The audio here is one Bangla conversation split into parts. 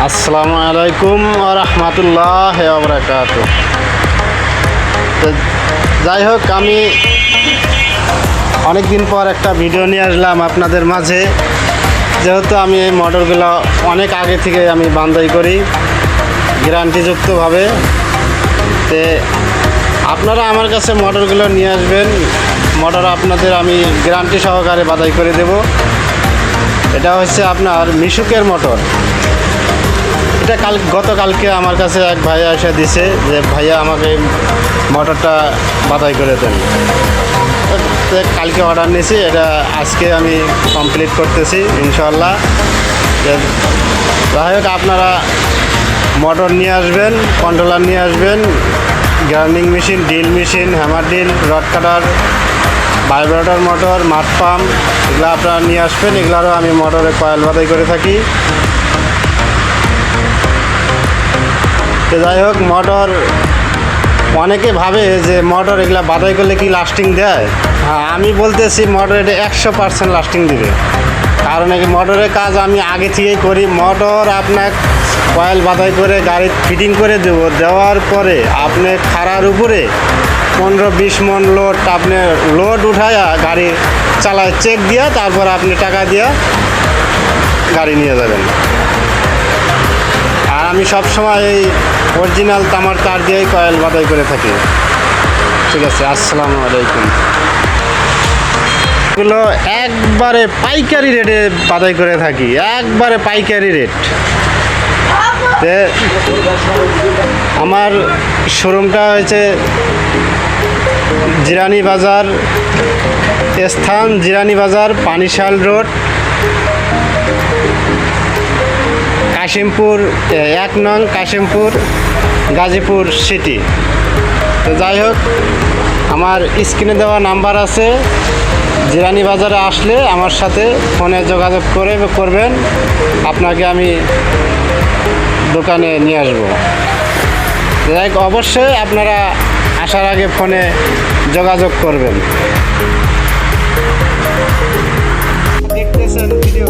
আসসালামু আলাইকুম ওয়া রাহমাতুল্লাহি ওয়া বারাকাতুহু। যাই হোক, আমি অনেক দিন পর একটা ভিডিও নিয়ে আসলাম আপনাদের মাঝে। যেহেতু আমি এই মোটরগুলো অনেক আগে থেকে আমি বান্ধাই করি গ্যারান্টিযুক্তভাবে, তে আপনারা আমার কাছে মোটরগুলো নিয়ে আসবেন। মোটর আপনাদের আমি গ্যারান্টি সহকারে বাধাই করে দেব। এটা হচ্ছে আপনার মিশুকের মোটর। এটা গতকালকে আমার কাছে এক ভাইয়া এসে দিছে যে ভাইয়া আমাকে মোটরটা বাধাই করে দেন। কালকে অর্ডার নিয়েছি, এটা আজকে আমি কমপ্লিট করতেছি ইনশাল্লাহ। যাই হোক, আপনারা মোটর নিয়ে আসবেন, কন্ট্রোলার নিয়ে আসবেন, grinding machine, drill machine, hammer drill, rod cutter, vibrator motor, মাঠ পাম্প, এগুলো আপনারা নিয়ে আসবেন। এগুলোরও আমি মোটরে কয়েল বাধাই করে থাকি। তো যাই হোক, মোটর অনেকে ভাবে যে মোটর এগুলো বাধাই করলে কি লাস্টিং দেয়। হ্যাঁ, আমি বলতেছি মোটর এটা 100% লাস্টিং দিবে। কারণ এই মোটরের কাজ আমি আগে থেকেই করি। মোটর আপনার কয়েল বাধাই করে গাড়ি ফিটিং করে দেওয়ার পরে আপনি খাড়ার উপরে 15-20 মন লোড আপনি উঠায়া গাড়ি চালায় চেক দিয়া তারপর আপনি টাকা দিয়া গাড়ি নিয়ে যাবেন। আর আমি সবসময় এই অরিজিনাল তামার তার দিয়েই কয়েল বাধাই করে থাকি। ঠিক আছে, আসসালামু আলাইকুম। এগুলো একবারে পাইকারি রেটে বাধাই করে থাকি, একবারে পাইকারি রেট। আমার শোরুমটা হয়েছে জিরানি বাজার, স্থান জিরানি বাজার, পানিশাল রোড, কাশিমপুর 1 নং কাশিমপুর, গাজীপুর সিটি। তো যাই হোক, আমার স্ক্রিনে দেওয়া নাম্বার আছে। জিরানি বাজারে আসলে আমার সাথে ফোনে যোগাযোগ করবেন, আপনাকে আমি দোকানে নিয়ে আসবো। যাই হোক, অবশ্যই আপনারা আসার আগে ফোনে যোগাযোগ করবেন। দেখতেছেন ভিডিও,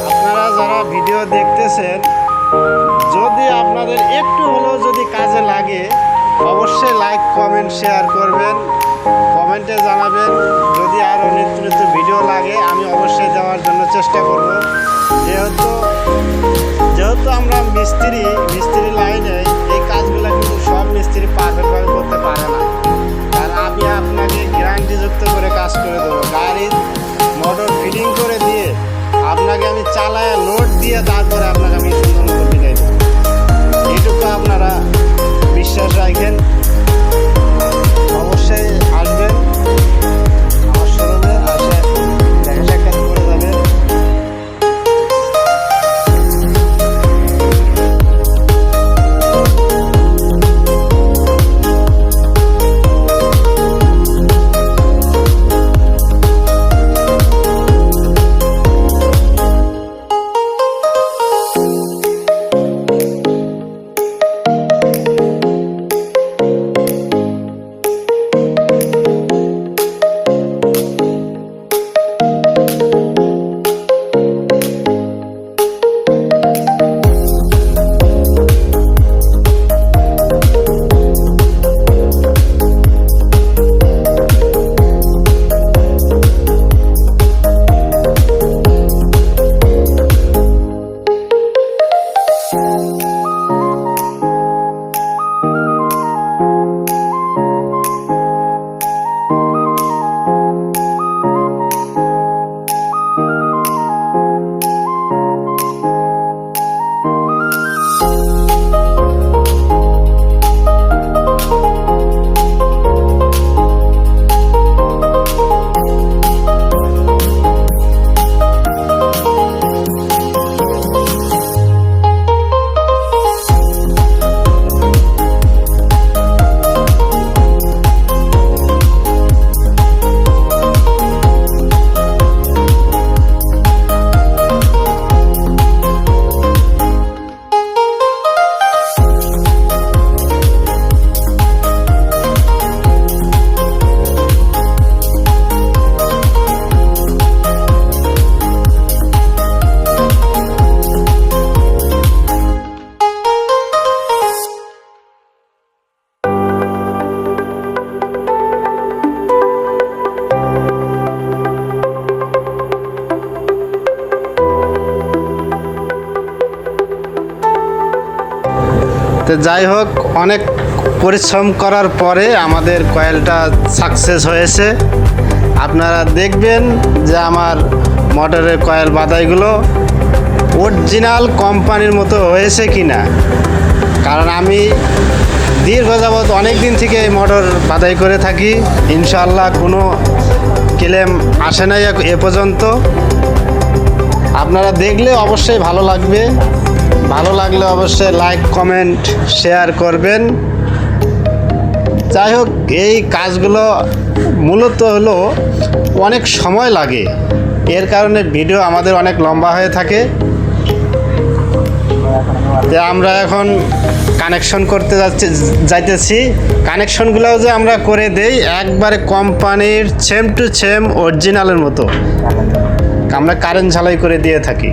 আপনারা যারা ভিডিও দেখতেছেন, যদি আপনাদের একটু হলেও যদি কাজে লাগে অবশ্যই লাইক, কমেন্ট, শেয়ার করবেন। কমেন্টে জানাবেন যদি আরও নিত্য নিত্য ভিডিও লাগে, আমি অবশ্যই দেওয়ার জন্য চেষ্টা করব। যেহেতু আমরা মিস্ত্রি লাইনে, এই কাজগুলো কিন্তু সব মিস্ত্রি পারফেক্টভাবে করতে পারে না। কারণ আমি আপনাকে গ্যারান্টিযুক্ত করে কাজ করে দেবো। গাড়ির মোটর ফিটিং করে দিয়ে আপনাকে আমি চালায় লোড দিয়ে তারপরে আপনাকে আমি সুন্দর মতো বিদায় দেবো। এইটুকু আপনারা বিশ্বাস রাখেন। অবশ্যই আসবেন আমার শোরুমে, আসে দেখা সাক্ষাৎ করে যাবেন। তো যাই হোক, অনেক পরিশ্রম করার পরে আমাদের কয়েলটা সাকসেস হয়েছে। আপনারা দেখবেন যে আমার মোটরের কয়েল বাদাইগুলো অরিজিনাল কোম্পানির মতো হয়েছে কি না। কারণ আমি দীর্ঘ যাবৎ অনেক দিন থেকে এই মোটর বাদাই করে থাকি, ইনশাআল্লাহ কোনো ক্লেম আসে নাই এ পর্যন্ত। আপনারা দেখলে অবশ্যই ভালো লাগবে, ভালো লাগলে অবশ্যই লাইক কমেন্ট শেয়ার করবেন। যাই হোক, এই কাজগুলো মূলত হলো অনেক সময় লাগে, এর কারণে ভিডিও আমাদের অনেক লম্বা হয়ে থাকে। যে আমরা এখন কানেকশন করতে যাইতেছি, কানেকশনগুলোও যে আমরা করে দেই একবারে কোম্পানির সেম টু সেম অরিজিনালের মতো, আমরা কারেন্ট ঝালাই করে দিয়ে থাকি।